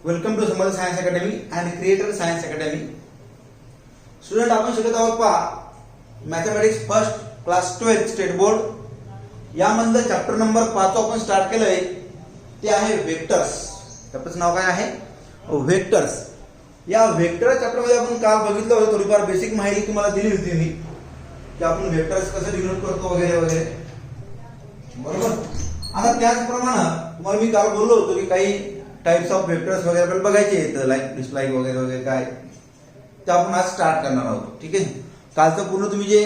Welcome to Samarth science academy and creator science academy. Student, आपण शिकत आहोत पहा mathematics first class 12 state board. यामधलं चॅप्टर नंबर 5 आपण स्टार्ट केलंय, ते आहे वेक्टर्स. चॅप्टरचं नाव काय आहे? वेक्टर्स. या वेक्टर चॅप्टर मध्ये आपण काल बघितलं होतं, थोडीफार बेसिक माहिती तुम्हाला दिली होती मी की आपण वेक्टर्स कसं डिनोट करतो वगैरे वगैरे, बरोबर. आता त्याचप्रमाणे तुम्हाला मी काल बोललो होतो की काही टाइप्स ऑफ वेक्टर्स वगैरे आपल्याला बघायचे आहेत, लाईक डिसलाईक वगैरे वगैरे काय, ते आपण आज स्टार्ट करणार आहोत. ठीक आहे. कालचं पूर्ण तुम्ही जे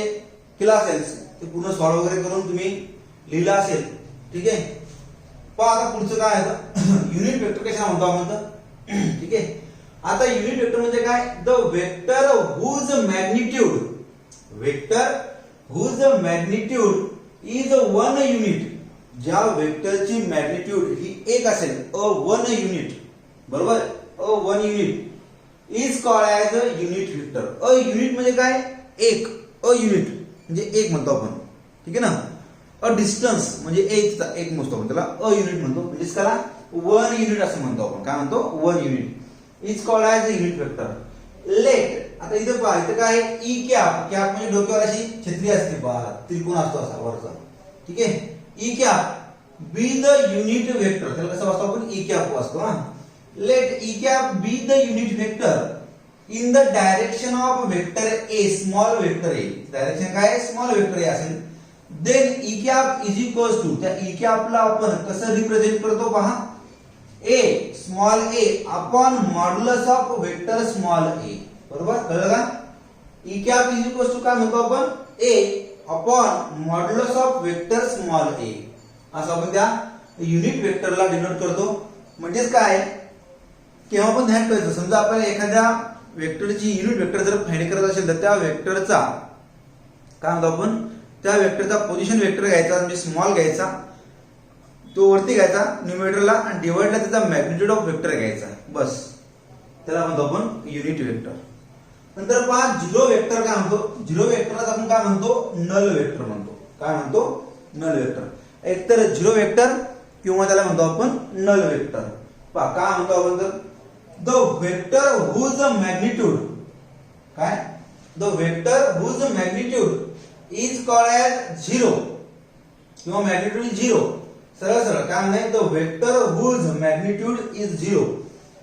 केलं असेल ते पूर्ण सॉल्व्ह वगैरे करून तुम्ही लिहिलं असेल. ठीक आहे. पहा आता पुढचं काय आहे, युनिट वेक्टर कशा म्हणतो आपण तर. ठीक आहे. आता युनिट वेक्टर म्हणजे काय? The vector whose magnitude, vector whose magnitude is 1 unit. ज्या वेक्टरची मॅग्निट्यूड ही 1 असेल, वन युनिट, बरोबर, 1 unit is called as a unit vector. Unit म्हणजे काय? एक. युनिट म्हणजे एक म्हणतो आपण. ठीक आहे ना. डिस्टन्स म्हणजे एक मोजतो आपण, त्याला युनिट म्हणतो. म्हणजे त्याला 1 युनिट असं म्हणतो आपण. काय म्हणतो? 1 unit is called as a unit vector. Let, आता इथे पहा, इथे काय? E cap. कॅप म्हणजे डोक्यावर अशी छत्री असते, पहा त्रिकोण असतो असा वरचा. ठीक आहे. E cap be the unit vector. त्याला कसं वाचतो आपण? ई कॅप वाचतो ना. Let E cap be the unit vector in the direction of vector A, small vector A. Direction काय? स्मॉल वेक्टर ए असेल. Then E cap is equals to, त्या E कॅपला आपण कसं रिप्रेझेंट करतो पहा, A small A upon modulus of vector small A. बरोबर, कळलं का? E cap is equals to काय म्हणतो आपण? A upon modulus of vector small A. असं आपण त्या युनिट वेक्टरला डिनोट करतो. म्हणजेच काय, केव्हा पण ध्यान ठेवायचं, समजा आपण एखाद्या वेक्टरची युनिट वेक्टर जर फाइंड करत असेल तर त्या वेक्टरचा काय म्हणतो आपण, त्या वेक्टरचा पोझिशन वेक्टर घ्यायचा, म्हणजे स्मॉल घ्यायचा, तो वरती घ्यायचा न्यूमरेटरला, आणि डिवाइडला त्याचा मॅग्निट्यूड ऑफ वेक्टर घ्यायचा. बस, त्याला म्हणतो आपण युनिट वेक्टर. नंतर पहा झिरो वेक्टर काय म्हणतो? झिरो वेक्टरलाच आपण काय म्हणतो? नल वेक्टर म्हणतो. काय म्हणतो? Null vector. एकतर झिरो वेक्टर किंवा त्याला म्हणतो आपण नल वेक्टर. पहा काय म्हणतो आपण तर, द वेक्टर हुज मॅग्निट्यूड, काय? The vector whose magnitude is called as zero किंवा मॅग्निट्यूड इज झिरो. सरळ सरळ काय म्हणतात? The vector whose magnitude is zero.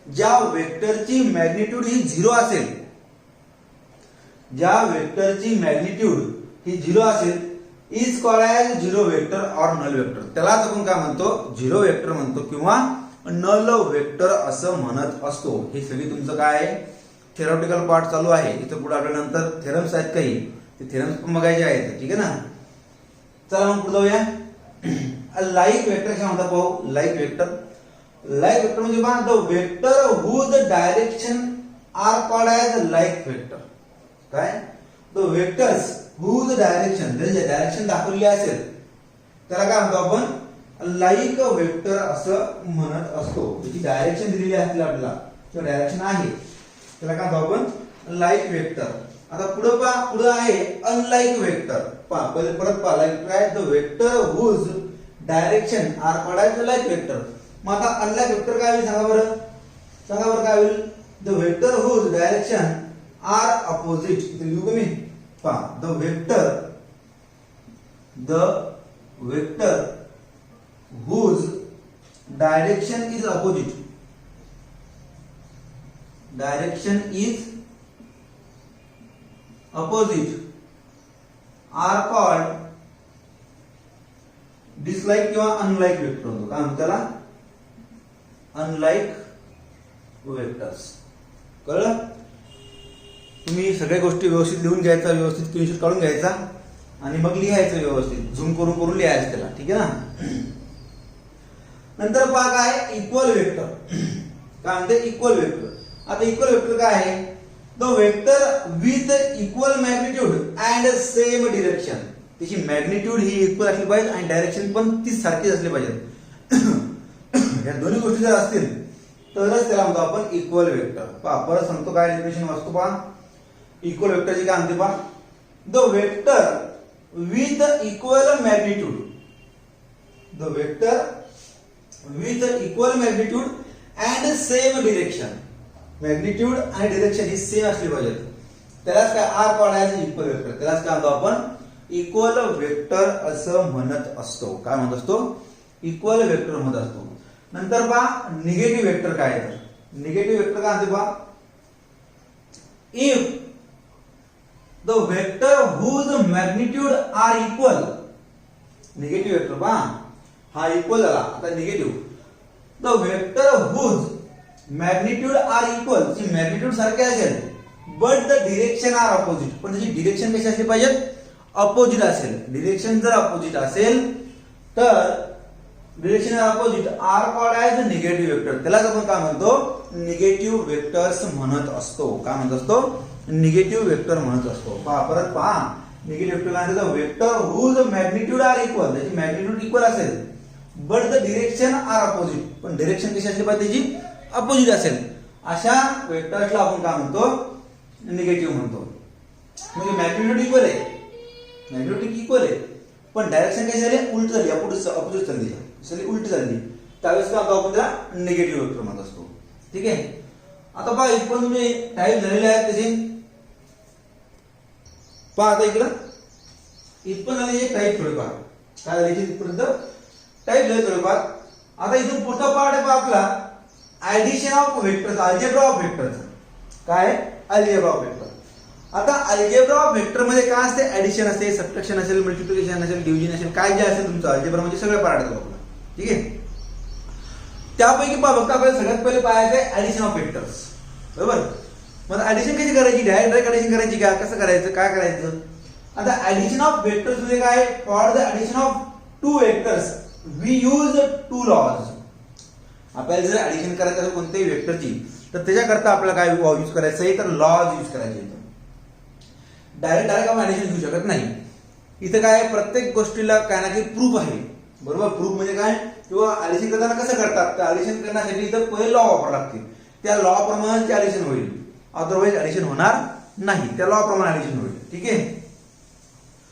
ज्या वेक्टरची मॅग्निट्यूड ही झिरो असेल, ज्या वेक्टरची मॅग्निट्यूड ही झिरो असेल, is called as zero vector or null vector. त्यालाच आपण काय म्हणतो? झिरो वेक्टर म्हणतो किंवा नल वेक्टर असं म्हणत असतो. हे सगळी तुमचं काय आहे? थेरॉटिकल पार्ट चालू आहे. इथं पुढे आल्यानंतर थेरम्स आहेत काही, ते थेरम्स पण बघायचे आहेत. ठीक आहे ना. चला मग पुढे जाऊया. लाईक वेक्टर काय म्हणतात पाहू? Like vector. लाईक वेक्टर म्हणजे पहा, the vector whose direction are called as like vector. काय? द वेक्टर्स हुज डायरेक्शन, जे डायरेक्शन दाखवली असेल त्याला काय म्हणतो आपण? लाईक वेक्टर असं म्हणत असतो. त्याची डायरेक्शन दिलेली असते आपल्याला, किंवा डायरेक्शन आहे, त्याला काय म्हणतो आपण? Like vector. आता पुढे पहा, पुढे आहे अनलाईक वेक्टर. पहा पहिले परत पहा, लाईक काय? The vector whose direction are called as like vector. मग आता अनलाईक वेक्टर काय होईल सांगा बरं? सांगा बरं काय होईल? The vector whose direction are opposite. इथे लिहू का मी? पहा, the vector whose direction is opposite, direction is opposite are called dislike किंवा unlike वेक्टर होतो. काय म्हणतो त्याला? unlike vectors. कळलं? तुम्ही सगळ्या गोष्टी व्यवस्थित लिहून घ्यायचा, व्यवस्थित स्क्रीनशॉट काढून घ्यायचा आणि मग लिहायचं व्यवस्थित, झूम करून करून लिहायचं त्याला. ठीक आहे ना. नंतर पहा काय? Equal vector. काय म्हणते? Equal vector. आता इक्वल वेक्टर काय आहे? The vector with equal magnitude and same direction. त्याची मॅग्निट्यूड ही इक्वल असली पाहिजे आणि डायरेक्शन पण तीच सारखीच असली पाहिजे. या दोन्ही गोष्टी जर असतील तरच त्याला म्हणतो आपण इक्वल वेक्टर. पहा परत सांगतो काय डेफिनेशन वाचतो पहा. इक्वल वेक्टरची काय म्हणते पहा? The vector with equal magnitude, the vector with equal magnitude and same direction. Magnitude आणि डिरेक्शन ही सेम असली पाहिजे. त्यालाच काय are called as equal vector. त्यालाच काय म्हणतो आपण इक्वल वेक्टर असं म्हणत असतो. काय म्हणत असतो? इक्वल वेक्टर म्हणत असतो. नंतर पहा निगेटिव्ह वेक्टर काय आहे. तर निगेटिव्ह वेक्टर काय म्हणते पहा, if the vector whose magnitude are equal. Negative vector पहा हा इक्वल झाला. आता negative the vector whose magnitude are equal. ची मॅग्निट्यूड सारखे असेल but the direction are opposite. पण त्याची डिरेक्शन कशी असली पाहिजे? अपोजिट असेल. डिरेक्शन जर अपोजिट असेल तर direction opposite are called as negative vector. त्यालाच आपण काय म्हणतो? निगेटिव्ह वेक्टर्स म्हणत असतो. काय म्हणत असतो? निगेटिव्ह वेक्टर म्हणत असतो. परत पहा निगेटिव्ह वेक्टर काय म्हणतो? Vector whose magnitude are equal. त्याची मॅग्निट्यूड इक्वल असेल but the direction are opposite. पण डिरेक्शन कशी असली पाहिजे? त्याची अपोजिट असेल. अशा वेक्टर्सला आपण काय म्हणतो? निगेटिव्ह म्हणतो. म्हणजे मॅग्निट्यूड इक्वल आहे, मॅग्निट्यूड इक्वल आहे पण डायरेक्शन कशी झाली? उलट झाली, अपोजिट चालली, उलट झाली. त्यावेळेस काय म्हणतो आपण? त्याला निगेटिव्ह वेक्टर म्हणत असतो. ठीक आहे. आता पहा इथपर्यंत तुम्ही टाईप झालेले आहेत त्याचे. पहा आता इकडं इथपर्यंत झाले टाईप थोडेफार. काय झाले इथपर्यंत टाईप झाले थोडेफार. आता इथून पुढचा पार्ट आहे पहा आपला addition of vectors, algebra of vectors. काय? Algebra of vector. आता अल्जेब्रा ऑफ व्हेक्टर मध्ये काय असते? ऍडिशन असते, सबट्रॅक्शन असेल, मल्टिप्लिकेशन असेल, डिव्हिजन असेल, काय जे असेल तुमचं अल्जेब्रा म्हणजे सगळे पार्ट आहेत आपला. ठीक आहे. त्यापैकी बघता आपल्याला सगळ्यात पहिले पाहायचं ऍडिशन ऑफ व्हेक्टर्स. बरोबर. मग ऍडिशन कशी करायची? डायरेक्ट ऍडिशन करायची का? कसं करायचं? काय करायचं? आता ऍडिशन ऑफ व्हेक्टर्स म्हणजे काय? For the addition of two vectors we use two laws. आपल्याला जर ऍडिशन करायचं असेल कोणत्याही व्हेक्टरची तर त्याच्याकरता आपल्याला काय यूज करायचं आहे? तर लॉज यूज करायचे. डायरेक्ट आपण ऍडिशन घेऊ शकत नाही. इथं काय प्रत्येक गोष्टीला काय ना काही प्रूफ आहे. बरोबर. प्रूफ म्हणजे काय? किंवा ऍडिशन करताना कसं करतात? तर ऍडिशन करण्यासाठी इथं पहिले लॉ वापरावे लागतील. त्या लॉ प्रमाणे ऍडिशन होईल, अदरवाईज ऍडिशन होणार नाही. त्या लॉ प्रमाणे ऍडिशन होईल. ठीक आहे.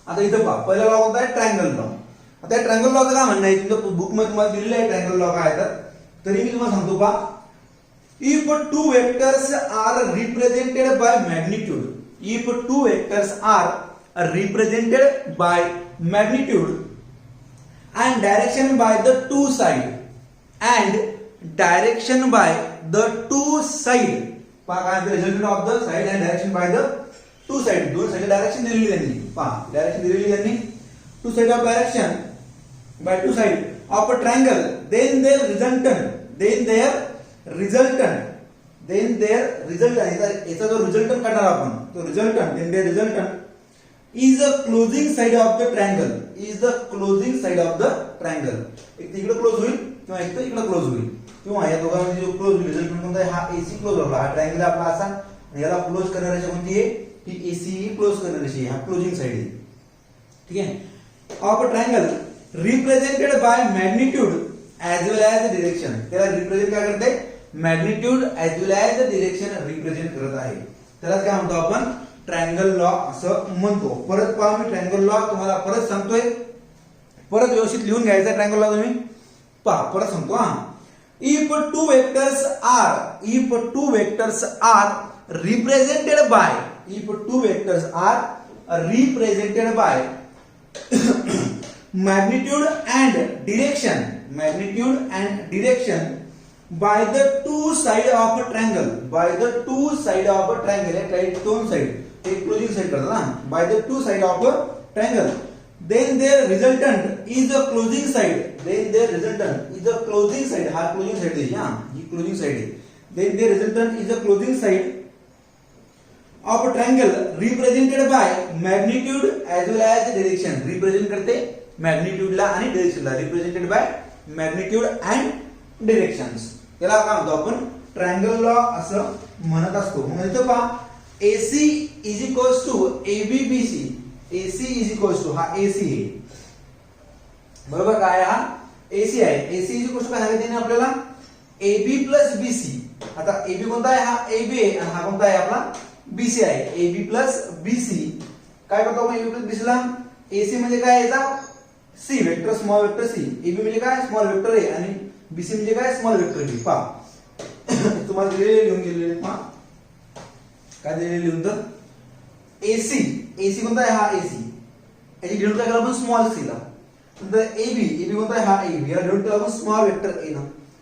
आता इथं पहा पहिला लॉ कोणता आहे? Triangle law. आता ट्रायंगल लॉचं काय म्हणणं आहे? तुमच्या बुक मध्ये तुम्हाला दिलेलं आहे ट्रायंगल लॉ काय तर तरी मी तुम्हाला सांगतो पहा. If two vectors are represented by magnitude, if two vectors are represented by magnitude and direction by the two side and direction by the two side, पहा काय resultant of the side and direction by the two side. दोन side direction दिलेली त्यांनी. पहा direction दिलेली त्यांनी. two side of direction by two side of a triangle, then their resultant याचा जो रिझल्टंट काढणार आपण तो resultant then their resultant is the closing side of the triangle, is the closing side of the triangle. एक इकडे close होईल किंवा एक इकडे क्लोज होईल किंवा या दोघांमध्ये जो क्लोज होईल रिझल्टंट कोणता आहे? हा एसी क्लोज होईल. हा ट्रायंगल आपला असा आणि याला क्लोज करणारी रेषा कोणती आहे? ही एसी क्लोज करणारी रेषा. हा क्लोजिंग साइड आहे. ठीक आहे. Of a triangle represented by magnitude as well as direction. त्याला रिप्रेझेंट काय करते? मॅग्निट्यूड ऍज वेल ऍज डिरेक्शन रिप्रेझेंट करत आहे. त्याला काय म्हणतो आपण? ट्रायंगल लॉ असं म्हणतो. परत पहा मी ट्रायंगल लॉ तुम्हाला परत सांगतोय. परत व्यवस्थित लिहून घ्यायचा ट्रायंगल लॉ तुम्ही. पहा परत सांगतो हा. If two vectors are represented by magnitude and direction by the two side of a triangle, right? दोन साइड एक क्लोजिंग साइड करतात ना. by the two side of a triangle, then their resultant is the closing side. हा closing side आहे. हा ही closing side आहे. then their resultant is the closing side of a triangle represented by magnitude as well as direction. Represent करते मॅग्निट्यूडला आणि डिरेक्शनला. Represented by magnitude and directions. त्याला काय म्हणतो आपण? ट्रायंगल लॉ असं म्हणत असतो. मग इथं पहा AC is equals to ABBC. AC is equals to हा AC आहे. बरोबर. काय हा AC आहे. AC इज इक्वल्स टू काय सांगितलं आपल्याला? AB plus BC. आता AB कोणता आहे? हा AB आहे आणि हा कोणता आहे? आपला BC आहे. AB plus BC. काय करतो आपण AB प्लस BC ला? AC म्हणजे काय? याचा C vector, small vector C. AB म्हणजे काय? स्मॉल वेक्टर आहे आणि BC म्हणजे काय? Small vector B. पहा तुम्हाला दिलेले लिहून दिलेले पहा काय दिलेले लिहून तर एसी कोणता आहे हा एसी याची डिनोट काय केलं आपण स्मॉल सी ला. नंतर एबी कोणता आहे हा एबी याला डिनोट केलं आपण स्मॉल वेक्टर ए न.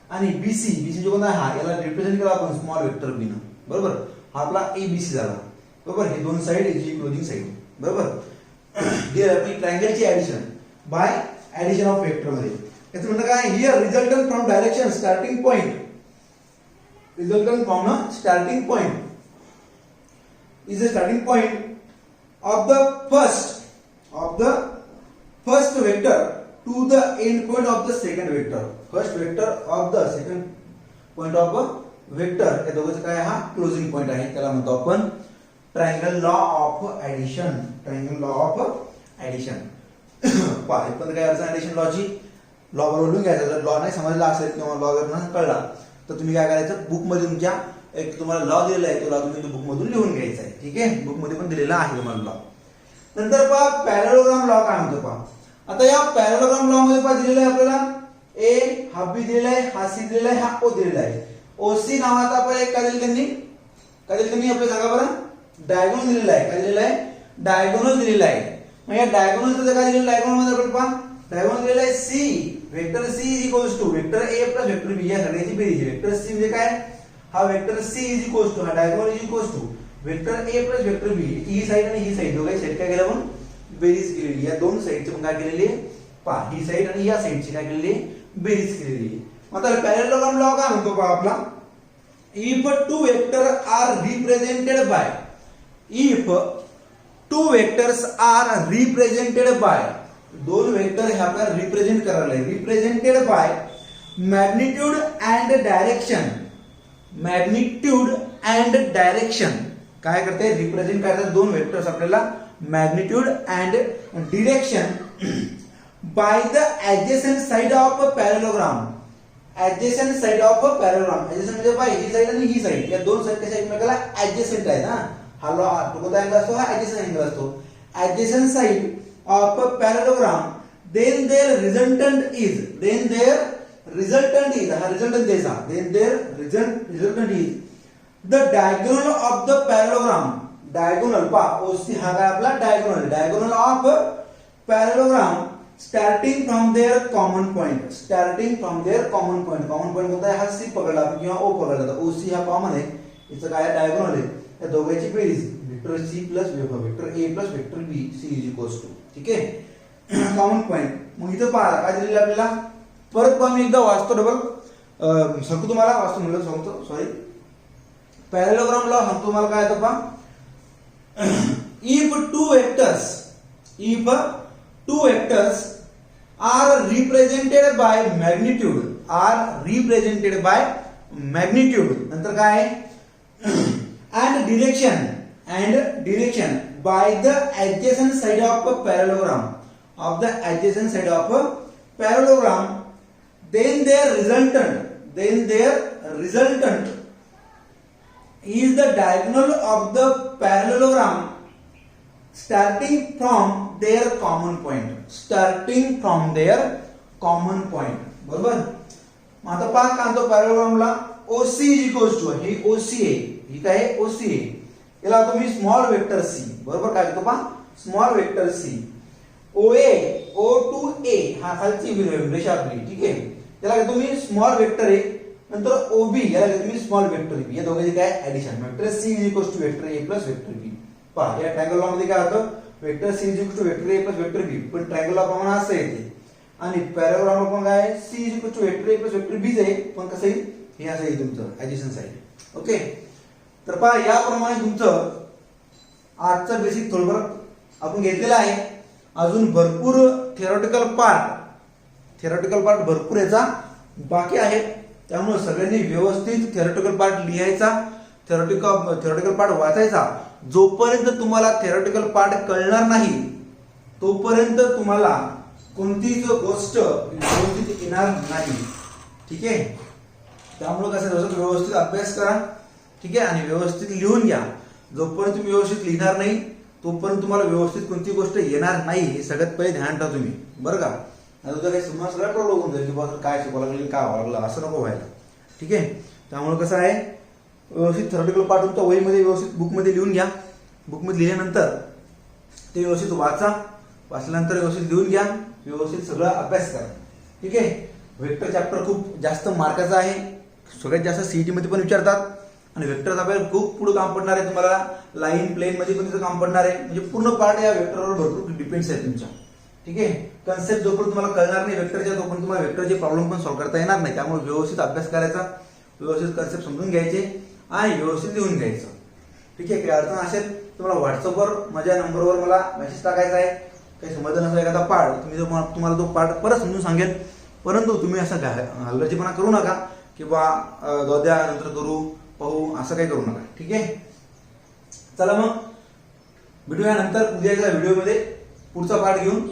आणि बीसी जो कोणता आहे हा याला रिप्रेझेंट केला आपण स्मॉल वेक्टर बी न. बरोबर हा आपला एबीसी झाला. बरोबर हे दोन साइड याची क्लोजिंग साइड. बरोबर ही ट्रायंगलची addition by addition of vector मध्ये. याचं म्हणणं काय here resultant from direction starting point resultant from a starting point is the starting point of the first vector to the end point of the second vector. First vector of the second point of a vector हे दोघांचं काय हा closing point आहे. त्याला म्हणतो आपण triangle law of addition. Triangle law of addition पहा पण काय अर्थ ऍडिशन लॉची लॉ बरोबर घ्यायचा. जर लॉ नाही समजला असेल किंवा लॉ जर नाही कळला तर तुम्ही काय करायचं बुक मध्ये तुमच्या एक तुम्हाला लॉ दिलेला आहे तो लॉ तुम्ही बुक मधून लिहून घ्यायचा आहे. ठीक आहे बुक मध्ये पण दिलेला आहे तुम्हाला लॉ. नंतर पहा पॅरलोग्राम लॉ काय म्हणतो पहा. आता या पॅरलोग्राम लॉ मध्ये पहा दिलेला आहे आपल्याला ए हा बी दिलेला आहे हा सी दिलेला आहे हा ओ दिलेला आहे. ओसी नावाचा आपण एक काय दिलं त्यांनी आपल्या जागा बरं डायगोनल दिलेला आहे. काय दिलेला आहे डायगोनल दिलेला आहे. मग या डायगोनलचं काय दिलेलं डायगोनल मध्ये आपण पहा डायगोनल दिलेला आहे C vector C is equals to vector A plus vector B या सगळ्याची बेरीज. वेक्टर सी म्हणजे काय हा vector C is equals to हा diagonal is equals to vector A plus vector B ही साइड आणि ही साइड दोघांची साइड काय केलं आपण बेरीज केलेली. या दोन साइडची पण काय केलेली आहे पहा ही साइड आणि या साइडची काय केलेली आहे बेरीज केलेली आहे. मग आता पॅरलोग्राम लॉ काय म्हणतो पहा आपला if two vector are represented by if two vectors are represented by दोन वेक्टर हे आपल्याला रिप्रेझेंट करायला आहे. Represented by magnitude and direction. Magnitude and direction काय करते रिप्रेझेंट करतात दोन वेक्टर्स आपल्याला magnitude and direction by the adjacent side of parallelogram. Adjacent side of parallelogram adjacent म्हणजे बाय ही साइड आणि ही साइड या दोन साइड कशा एकमेकाला ऍडजसेंट आहेत ना. हा लॉ कोणता अँगल असतो हा ऍडजसेंट अँगल असतो. Adjacent side of a parallelogram then their resultant is हा resultant द्यायचा then their resultant is the diagonal of the parallelogram. diagonal पहा ओसी हा काय आपला diagonal of parallelogram starting from their common point common point कोणता आहे हा C पकडला किंवा ओ पकडला तर ओसी हा कॉमन आहे याचं काय diagonal आहे या दोघांची बेरीज vector C plus vector A plus vector B C is equals to. ठीक आहे कॉमन पॉइंट. मग इथं पहा काय दिलेलं आपल्याला परत पहा मी एकदा वाचतो डबल सांगतो तुम्हाला वाचतो म्हणलं सांगतो सॉरी. पॅरलोग्राम लॉ सांगतो तुम्हाला काय येतं पहा if two vectors are represented by magnitude नंतर काय and direction by the adjacent side of a parallelogram then their resultant is the diagonal of the parallelogram starting from their common point. बरोबर. आता पहा काय म्हणतो पॅरलोग्रामला ओसी इज इक्वल्स टू ही OC आहे ही काय आहे ओसी आहे याला तुम्ही स्मॉल वेक्टर सी बरोबर काय करतो पहा small vector C O to A हा खालची रेषा आपली. ठीक आहे याला तुम्ही स्मॉल वेक्टर ए नंतर ओबी याला तुम्ही स्मॉल वेक्टर बी या दोघांची काय addition vector C is equals to vector A plus vector B. पहा या ट्रायंगल लॉ मध्ये काय होतं vector C is equals to vector A plus vector B पण ट्रायंगल लॉ प्रमाणे असं येते आणि पॅरलोग्राम पण काय C is equals to vector A plus vector B आहे पण कसं आहे हे असं आहे तुमचं ऍडिशन साइड. ओके तर पहा याप्रमाणे तुमचं आजचं बेसिक थोडंफार आपण घेतलेलं आहे. अजून भरपूर थेरॉटिकल पार्ट भरपूर याचा बाकी आहे त्यामुळे सगळ्यांनी व्यवस्थित थेरॉटिकल पार्ट लिहायचा थेरॉटिकल पार्ट वाचायचा. जोपर्यंत तुम्हाला थेरॉटिकल पार्ट कळणार नाही तोपर्यंत तुम्हाला कोणतीच गोष्ट व्यवस्थित येणार नाही. ठीक आहे त्यामुळे कसं व्यवस्थित अभ्यास करा. ठीक आहे आणि व्यवस्थित लिहून घ्या. जोपर्यंत तुम्ही व्यवस्थित लिहिणार नाही तोपर्यंत तुम्हाला व्यवस्थित कोणती गोष्ट येणार नाही हे सगळ्यात पहिले ध्यान ठेवा तुम्ही बरं का. तुझा काही समज सगळ्या प्रॉब्लेम होऊन जाईल की बघा काय शिकवायला लागेल काय व्हावं लागलं असं नको व्हायला. ठीक आहे त्यामुळे कसं आहे व्यवस्थित थेरॉटिकल पार्ट तुमच्या वहीमध्ये व्यवस्थित बुकमध्ये लिहून घ्या. बुकमध्ये लिहिल्यानंतर ते व्यवस्थित वाचल्यानंतर व्यवस्थित लिहून घ्या, व्यवस्थित सगळं अभ्यास करा. ठीक आहे. वेक्टर चॅप्टर खूप जास्त मार्काचा आहे, सगळ्यात जास्त सीईटी मध्ये पण विचारतात आणि वेक्टरचा आपल्याला खूप पुढे काम पडणार आहे. तुम्हाला लाईन प्लेन मध्ये पण तिथं काम पडणार आहे. म्हणजे पूर्ण पार्ट या वेक्टरवर भरपूर डिपेंड्स आहे तुमच्या. ठीक आहे. कन्सेप्ट जोपर्यंत तुम्हाला कळणार नाही वेक्टरच्या, तोपर्यंत तुम्हाला वेक्टरचे प्रॉब्लेम पण सॉल्व्ह करता येणार नाही. त्यामुळे व्यवस्थित अभ्यास करायचा, व्यवस्थित कन्सेप्ट समजून घ्यायचे आणि व्यवस्थित लिहून घ्यायचं. ठीक आहे. काही अडचण असेल तुम्हाला व्हॉट्सअपवर माझ्या नंबरवर मला मेसेज टाकायचा आहे. काही समजलं नसेल एखादा पार्ट तुम्हाला तो पार्ट परत समजून सांगेल. परंतु तुम्ही असं हलगर्जीपणा करू नका किंवा दोद्या नंतर करू पाहू असं काही करू नका. ठीक आहे. चला मग भेटूया नंतर उद्याच्या व्हिडिओमध्ये पुढचा पार्ट घेऊन.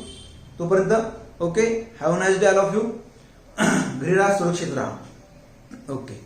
तोपर्यंत okay, have a nice day all of you. घरी राहा, सुरक्षित राहा. ओके.